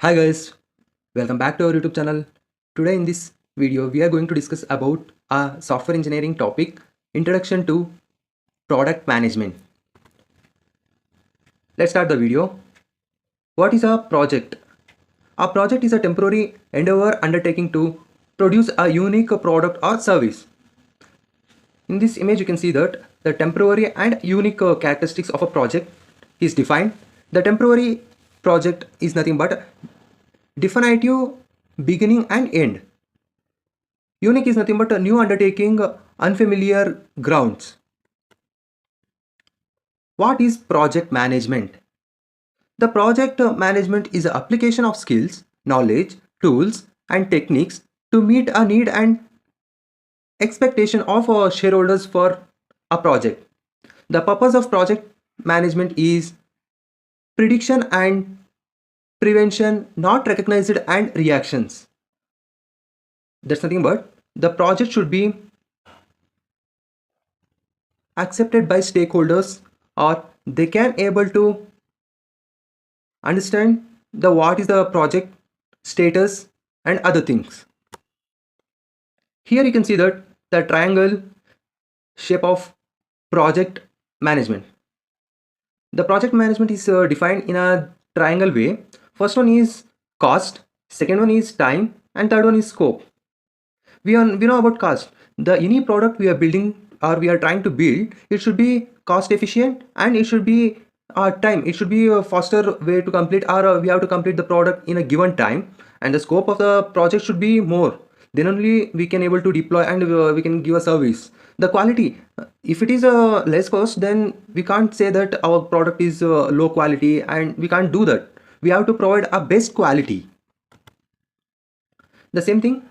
Hi guys, welcome back to our YouTube channel. Today in this video we are going to discuss about a software engineering topic, introduction to product management. Let's start the video. What is a project? A project is a temporary endeavor undertaking to produce a unique product or service. In this image you can see that the temporary and unique characteristics of a project is defined. The temporary project is nothing but definitive beginning and end. Unique is nothing but a new undertaking, unfamiliar grounds. What is project management? The project management is the application of skills, knowledge, tools, and techniques to meet a need and expectation of shareholders for a project. The purpose of project management is prediction and prevention, not recognized and reactions. That's nothing but the project should be accepted by stakeholders, or they can able to understand the what is the project status and other things. Here you can see that the triangle shape of project management. The project management is defined in a triangle way. First one is cost, second one is time, and third one is scope. We know about cost. The any product we are building or we are trying to build, it should be cost efficient and it should be time. It should be a faster way to complete, or we have to complete the product in a given time, and the scope of the project should be more. Then only we can able to deploy and we can give a service. The quality, if it is a less cost, then we can't say that our product is low quality, and we can't do that. We have to provide a best quality. The same thing,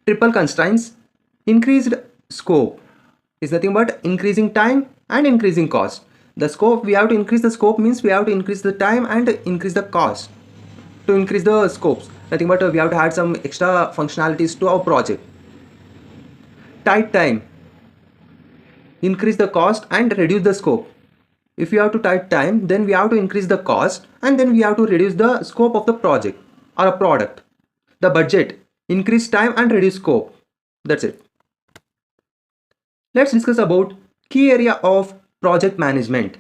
triple constraints. Increased scope is nothing but increasing time and increasing cost. The scope, we have to increase the scope means we have to increase the time and increase the cost. To increase the scopes, nothing but we have to add some extra functionalities to our project. Tight time, increase the cost and reduce the scope. If we have to tight time, then we have to increase the cost and then we have to reduce the scope of the project or a product. The budget, increase time and reduce scope. That's it. Let's discuss about key area of project management.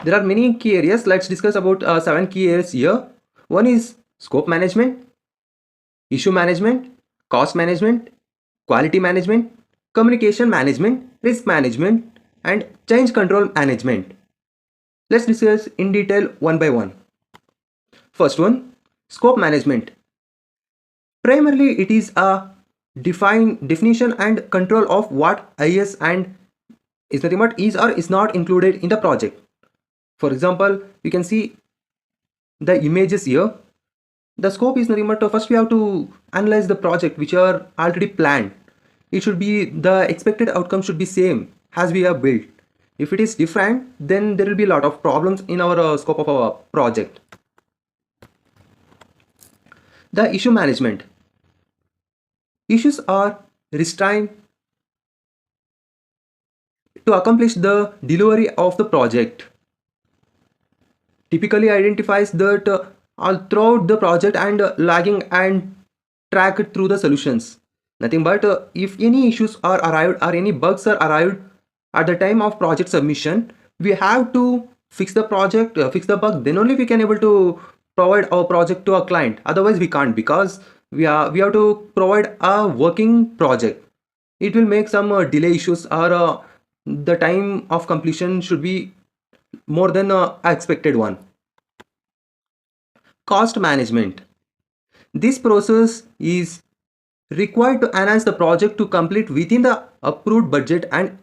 There are many key areas. Let's discuss about 7 key areas here. One is scope management, issue management, cost management, quality management, communication management, risk management, and change control management. Let's discuss in detail one by one. First one, scope management. Primarily, it is a definition and control of what is and is nothing but is or is not included in the project. For example, you can see the images here. The scope is nothing but first we have to analyze the project which are already planned. It should be the expected outcome should be same as we have built. If it is different, then there will be a lot of problems in our scope of our project. The issue management. Issues are restrained to accomplish the delivery of the project. Typically identifies that all throughout the project and lagging and track it through the solutions. Nothing but if any issues are arrived or any bugs are arrived at the time of project submission, we have to fix the project, fix the bug. Then only we can able to provide our project to our client. Otherwise, we can't, because we have to provide a working project. It will make some delay issues, or the time of completion should be more than expected one. Cost management. This process is required to enhance the project to complete within the approved budget, and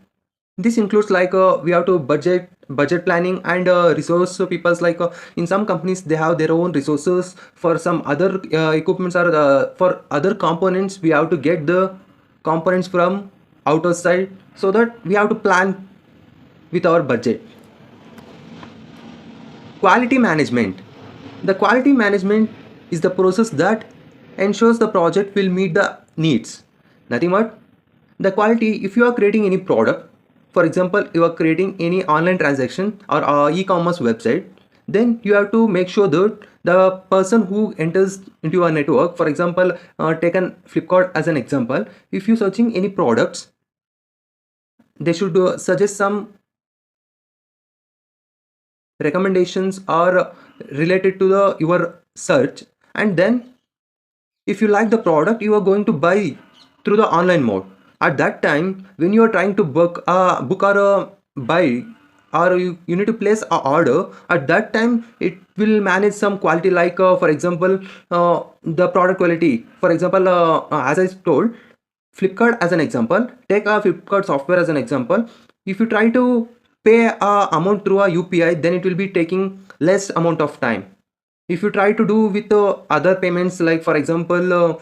this includes like we have to budget planning and resource peoples, like in some companies they have their own resources for some other equipments, or for other components we have to get the components from outside, so that we have to plan with our budget. Quality management. The quality management is the process that ensures the project will meet the needs. Nothing but the quality, if you are creating any product, for example, you are creating any online transaction or e-commerce website, then you have to make sure that the person who enters into your network, for example, take an Flipkart as an example. If you're searching any products, they should suggest some recommendations are related to the your search, and then if you like the product, you are going to buy through the online mode. At that time, when you are trying to book or buy, or you need to place a order, at that time it will manage some quality, like for example, the product quality. For example, as I told, Flipkart as an example, take a Flipkart software as an example. If you try to pay a amount through a UPI, then it will be taking less amount of time. If you try to do with other payments, like for example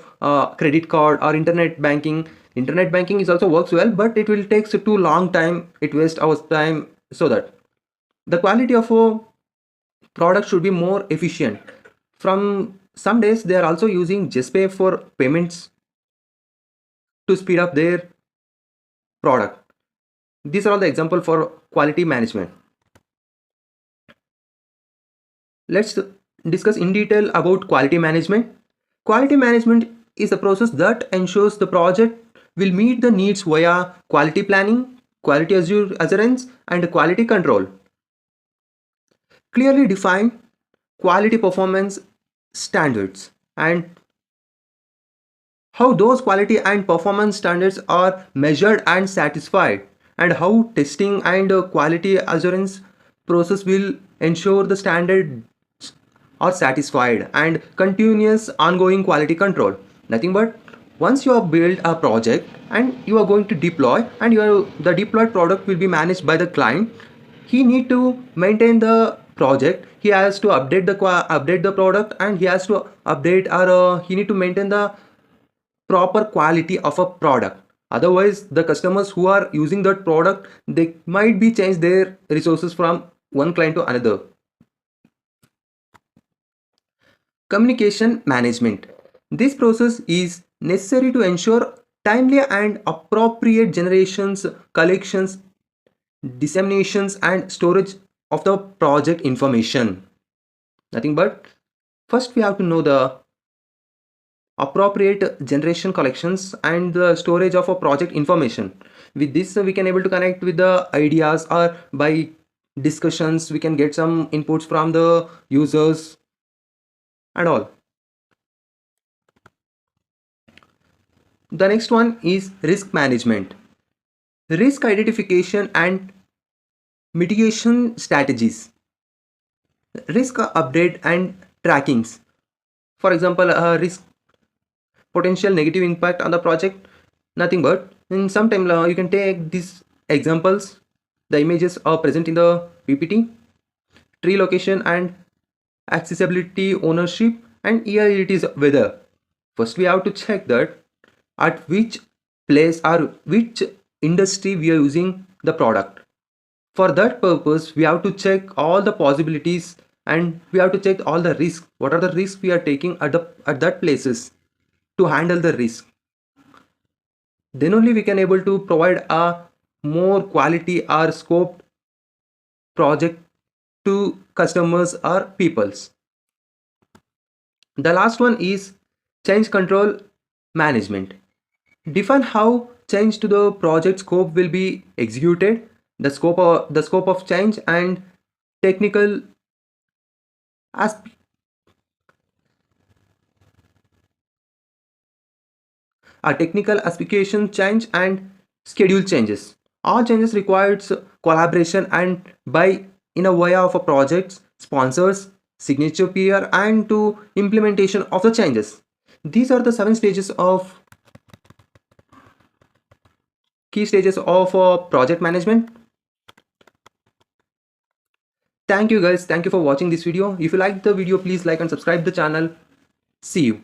credit card or internet banking is also works well, but it will take too long time, it wastes our time. So that the quality of a product should be more efficient. From some days they are also using JustPay for payments to speed up their product. These are all the example for quality management. Let's discuss in detail about quality management. Quality management is a process that ensures the project will meet the needs via quality planning, quality assurance, and quality control. Clearly define quality performance standards and how those quality and performance standards are measured and satisfied, and how testing and quality assurance process will ensure the standard are satisfied, and continuous ongoing quality control. Nothing but once you have built a project and you are going to deploy, and the deployed product will be managed by the client, he need to maintain the project, he has to update the product, and he has to update, or he need to maintain the proper quality of a product. Otherwise the customers who are using that product, they might be change their resources from one client to another. Communication management. This process is necessary to ensure timely and appropriate generations, collections, disseminations, and storage of the project information. Nothing but first we have to know the appropriate generation, collections, and the storage of a project information. With this we can able to connect with the ideas, or by discussions we can get some inputs from the users and all. The next one is risk management. Risk identification and mitigation strategies. Risk update and trackings. For example, risk potential negative impact on the project. Nothing but in some time you can take these examples. The images are present in the PPT. Tree location and accessibility ownership, and here it is weather. First we have to check that at which place or which industry we are using the product. For that purpose we have to check all the possibilities, and we have to check all the risks, what are the risks we are taking at that places to handle the risk. Then only we can able to provide a more quality or scoped project to customers or peoples. The last one is change control management. Define how change to the project scope will be executed, the scope of change, and technical asp- a technical application change and schedule changes. All changes requires collaboration and by in a way of a project's sponsors, signature peer, and to implementation of the changes. These are the seven stages of key stages of project management. Thank you guys, thank you for watching this video. If you liked the video, please like and subscribe the channel. See you.